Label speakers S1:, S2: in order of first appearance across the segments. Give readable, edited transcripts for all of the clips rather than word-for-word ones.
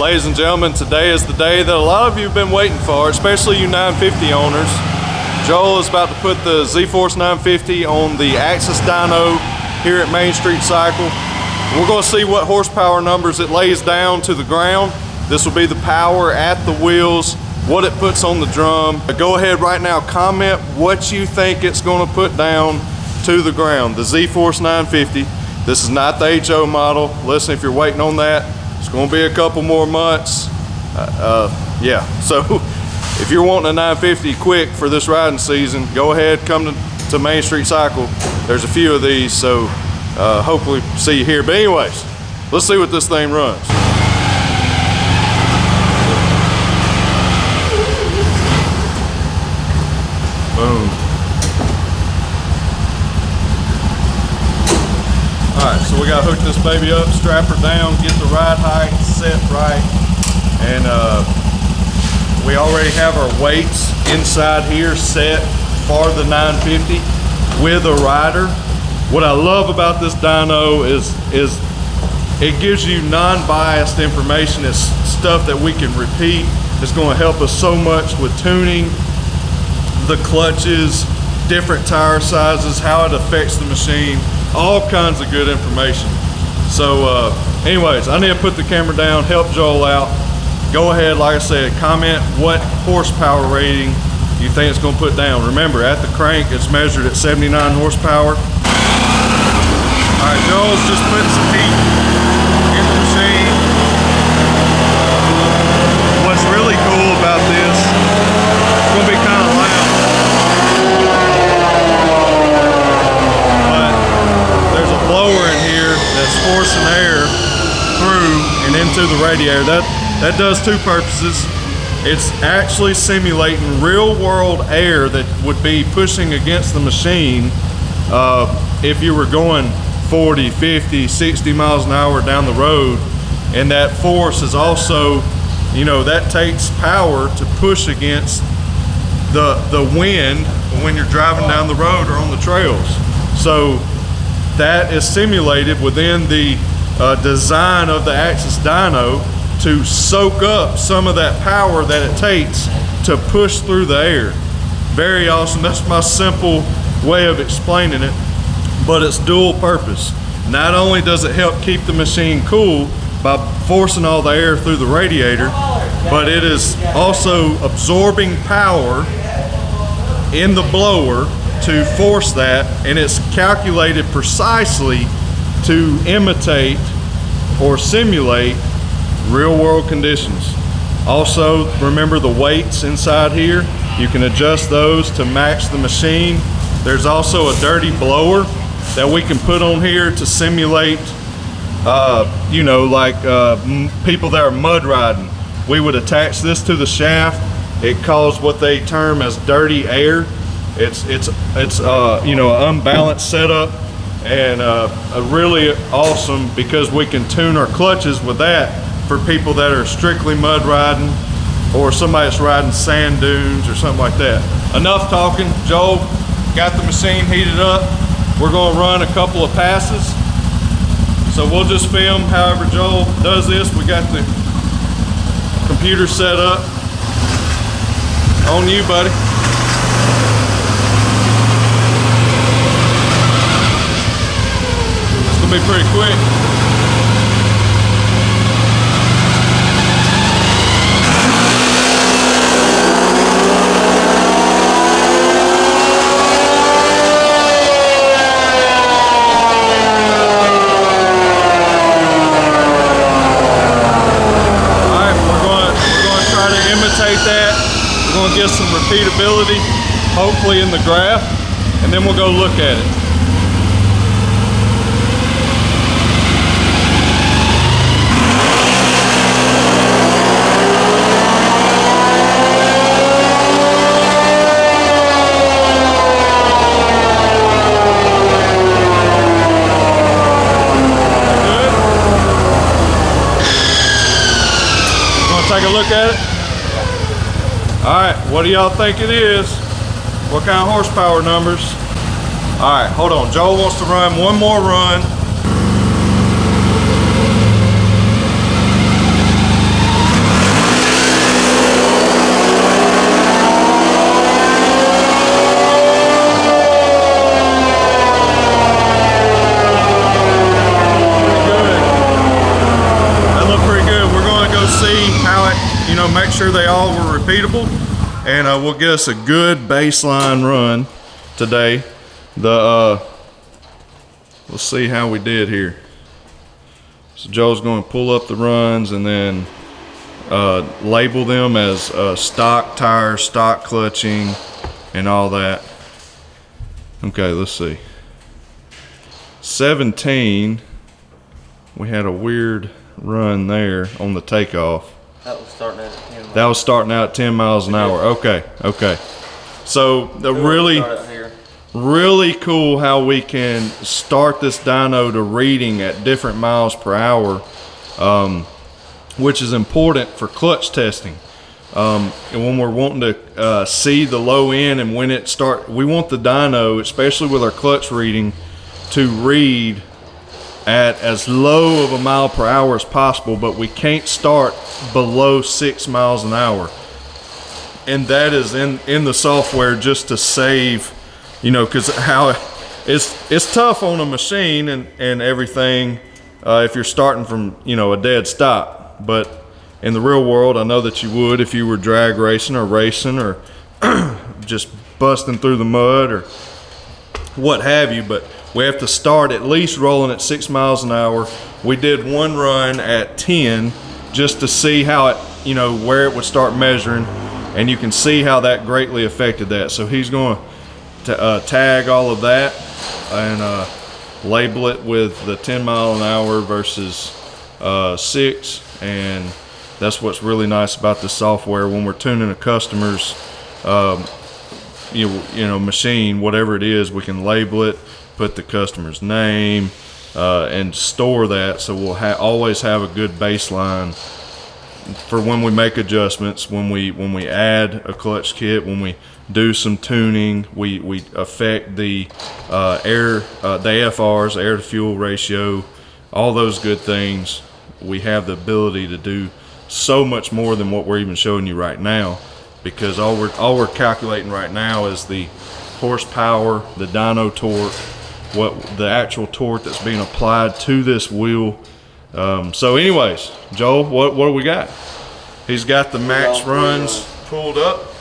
S1: Ladies and gentlemen, today is the day that a lot of you have been waiting for, especially you 950 owners. Joel is about to put the Z-Force 950 on the Axis Dyno here at Main Street Cycle. We're going to see what horsepower numbers it lays down to the ground. This will be the power at the wheels, what it puts on the drum. Go ahead right now, comment what you think it's going to put down to the ground. The Z-Force 950. This is not the HO model. Listen, if you're waiting on that, it's going to be a couple more months. Yeah, so if you're wanting a 950 quick for this riding season, go ahead, come to Main Street Cycle. There's a few of these, so hopefully see you here. But anyways, let's see what this thing runs. Boom. Alright, so we gotta hook this baby up, strap her down, get the ride height set right, and we already have our weights inside here set for the 950 with a rider. What I love about this dyno is it gives you non-biased information. It's stuff that we can repeat. It's going to help us so much with tuning, the clutches, different tire sizes, how it affects the machine, all kinds of good information. So anyways, I need to put the camera down, help Joel out. Go ahead, like I said, comment what horsepower rating you think it's going to put down. Remember, at the crank, it's measured at 79 horsepower. All right, Joel's just putting some heat in the machine. What's really cool about this, it's going to be kind of loud, but there's a blower in here that's forcing air through and into the radiator. That does two purposes. It's actually simulating real world air that would be pushing against the machine if you were going 40, 50, 60 miles an hour down the road. And that force is also, you know, that takes power to push against the wind when you're driving down the road or on the trails. So that is simulated within the design of the Axis Dyno to soak up some of that power that it takes to push through the air. Very awesome. That's my simple way of explaining it, but it's dual purpose. Not only does it help keep the machine cool by forcing all the air through the radiator, but it is also absorbing power in the blower to force that, and it's calculated precisely to imitate or simulate real world conditions. Also, remember the weights inside here. You can adjust those to match the machine. There's also a dirty blower that we can put on here to simulate, you know, like people that are mud riding. We would attach this to the shaft. It caused what they term as dirty air. It's you know, an unbalanced setup, and really awesome because we can tune our clutches with that for people that are strictly mud riding or somebody that's riding sand dunes or something like that. Enough talking. Joel got the machine heated up. We're going to run a couple of passes. So we'll just film however Joel does this. We got the computer set up. On you, buddy. It's going to be pretty quick. That. We're going to get some repeatability, hopefully in the graph, and then we'll go look at it. Good. You want to take a look at it? All right, what do y'all think it is? What kind of horsepower numbers? All right, hold on. Joel wants to run one more run. you know, make sure they all were repeatable, and will get us a good baseline run today. Let's see how we did here. So Joe's going to pull up the runs and then label them as stock tires, stock clutching, and all that. Okay, let's see. 17, we had a weird run there on the takeoff.
S2: That was starting out at 10 miles.
S1: That was starting out at 10 miles an hour. Okay. So the really cool how we can start this dyno to reading at different miles per hour, which is important for clutch testing. And when we're wanting to see the low end and when it start, we want the dyno, especially with our clutch reading, to read at as low of a mile per hour as possible, but we can't start below 6 miles an hour. And that is in the software just to save, you know, because how it's tough on a machine and everything if you're starting from, you know, a dead stop. But in the real world, I know that you would if you were drag racing or just busting through the mud or what have you. But we have to start at least rolling at 6 miles an hour. We did one run at 10 just to see how it, you know, where it would start measuring, and you can see how that greatly affected that. So he's going to tag all of that and label it with the 10 mile an hour versus 6, and that's what's really nice about this software. When we're tuning a customer's you know machine, whatever it is, we can label it, put the customer's name, and store that, so we'll always have a good baseline for when we make adjustments, when we add a clutch kit, when we do some tuning, we affect the the AFRs, air to fuel ratio, all those good things. We have the ability to do so much more than what we're even showing you right now, because all we're calculating right now is the horsepower, the dyno torque, what the actual torque that's being applied to this wheel. So anyways, Joel, what do we got? He's got the max runs pulled up.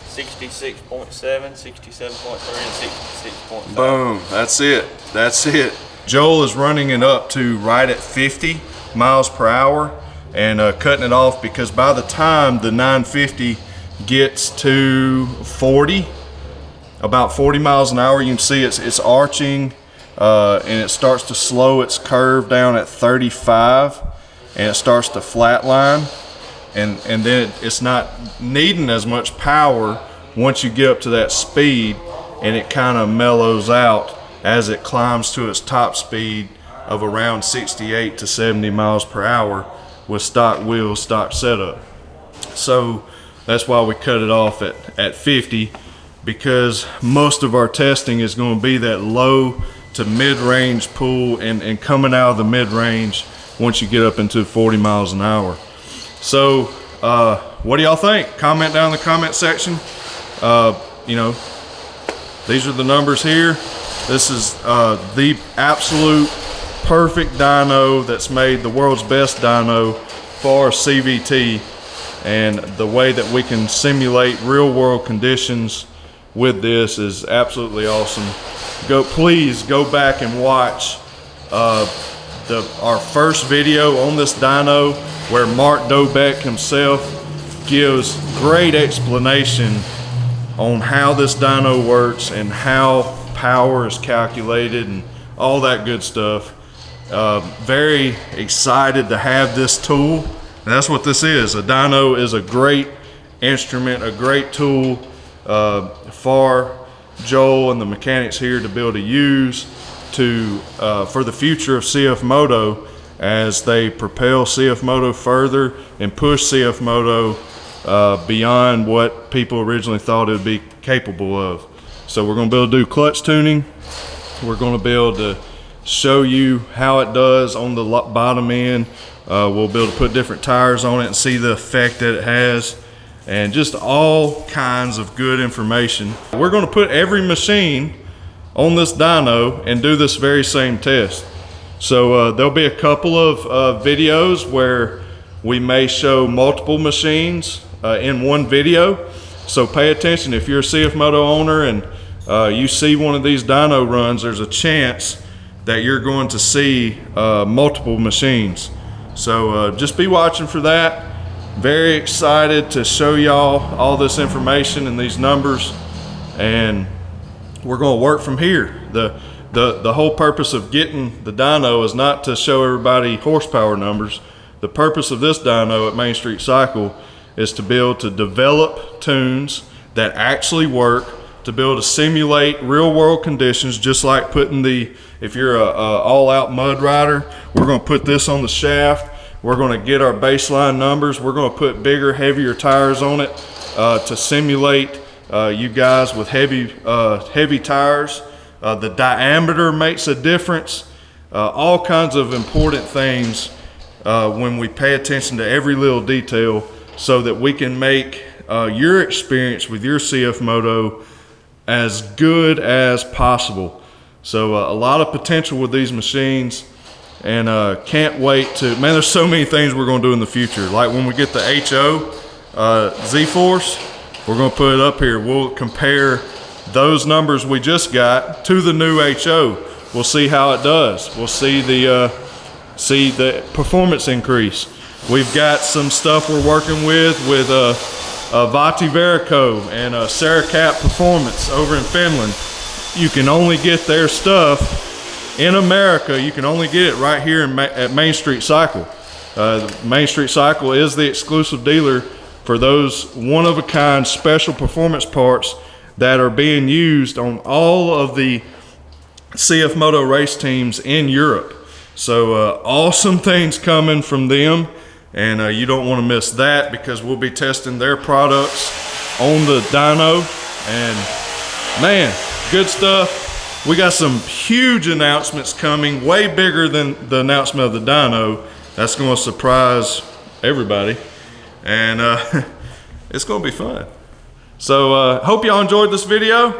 S2: 66.7, 67.3, and 66.5.
S1: Boom, that's it. Joel is running it up to right at 50 miles per hour and cutting it off, because by the time the 950 gets to 40, about 40 miles an hour, you can see it's arching and it starts to slow its curve down at 35, and it starts to flatline, and then it's not needing as much power once you get up to that speed, and it kind of mellows out as it climbs to its top speed of around 68 to 70 miles per hour with stock wheels, stock setup. So that's why we cut it off at 50, because most of our testing is going to be that low to mid-range pull and coming out of the mid-range once you get up into 40 miles an hour. So what do y'all think? Comment down in the comment section. You know, these are the numbers here. This is the absolute perfect dyno that's made, the world's best dyno for CVT, and the way that we can simulate real world conditions with this is absolutely awesome. Please go back and watch our first video on this dyno, where Mark Dobeck himself gives great explanation on how this dyno works and how power is calculated and all that good stuff. Very excited to have this tool, and that's what this is. A dyno is a great instrument, a great tool for Joel and the mechanics here to be able to use for the future of CFMOTO, as they propel CFMOTO further and push CFMOTO beyond what people originally thought it would be capable of. So we're going to be able to do clutch tuning. We're going to be able to show you how it does on the bottom end. We'll be able to put different tires on it and see the effect that it has, and just all kinds of good information. We're going to put every machine on this dyno and do this very same test. So there'll be a couple of videos where we may show multiple machines in one video. So pay attention. If you're a CFMOTO owner and you see one of these dyno runs, there's a chance that you're going to see multiple machines. So just be watching for that. Very excited to show y'all all this information and these numbers, and we're going to work from here. The whole purpose of getting the dyno is not to show everybody horsepower numbers. The purpose of this dyno at Main Street Cycle is to be able to develop tunes that actually work, to be able to simulate real world conditions, just like putting if you're a all-out mud rider, we're going to put this on the shaft. We're going to get our baseline numbers. We're going to put bigger, heavier tires on it to simulate you guys with heavy tires. The diameter makes a difference. All kinds of important things when we pay attention to every little detail, so that we can make your experience with your CFMOTO as good as possible. So a lot of potential with these machines, and can't wait to, man, there's so many things we're going to do in the future. Like when we get the HO Z-Force, we're going to put it up here. We'll compare those numbers we just got to the new HO. We'll see how it does. We'll see the performance increase. We've got some stuff we're working with Vati Verico and Saracap Performance over in Finland. You can only get their stuff in America. You can only get it right here at Main Street Cycle. Main Street Cycle is the exclusive dealer for those one-of-a-kind special performance parts that are being used on all of the CFMOTO race teams in Europe. So awesome things coming from them, and you don't want to miss that, because we'll be testing their products on the dyno. And man, good stuff. We got some huge announcements coming, way bigger than the announcement of the dyno. That's going to surprise everybody, and it's going to be fun. So hope y'all enjoyed this video.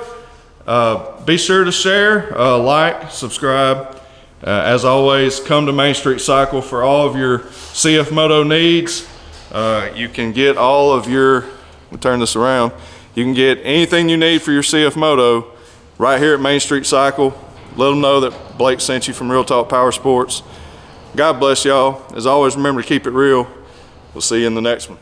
S1: Be sure to share, like, subscribe. As always, come to Main Street Cycle for all of your CFMOTO needs. You can get all of your, we'll turn this around, you can get anything you need for your CFMOTO right here at Main Street Cycle. Let them know that Blake sent you from Real Talk Powersports. God bless y'all. As always, remember to keep it real. We'll see you in the next one.